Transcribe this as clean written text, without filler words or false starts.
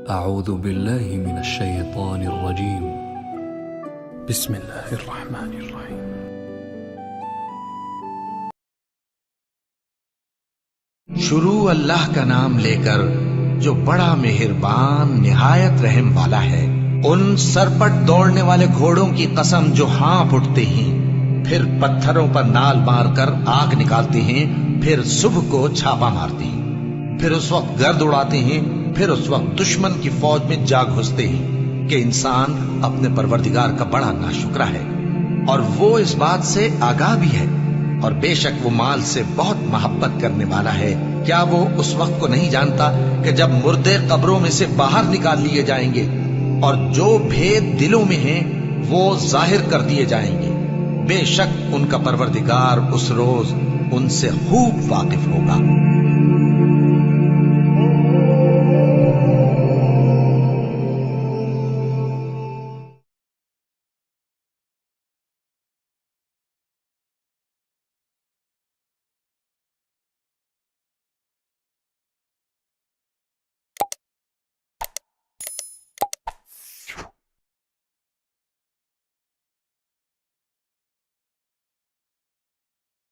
अऊज़ु बिल्लाहि मिनश शैतानिर रजीम। बिस्मिल्लाहिर रहमानिर रहीम। शुरू अल्लाह का नाम लेकर जो बड़ा मेहरबान निहायत रहम वाला है। उन सरपट दौड़ने वाले घोड़ों की कसम जो हाँफ उठते हैं, फिर पत्थरों पर नाल मारकर आग निकालते हैं, फिर सुबह को छापा मारते हैं, फिर उस वक्त गर्द उड़ाते हैं, फिर उस वक्त दुश्मन की फौज में जा घुसते हैं कि इंसान अपने परवरदिगार का बड़ा नाशुक्रा है और वो इस बात से आगाह भी है। और बेशक वो माल से बहुत मोहब्बत करने वाला है। क्या वो उस वक्त को नहीं जानता कि जब मुर्दे कब्रों में से बाहर निकाल लिए जाएंगे और जो भेद दिलों में हैं वो जाहिर कर दिए जाएंगे। बेशक उनका परवरदिगार उस रोज उनसे खूब वाकिफ होगा।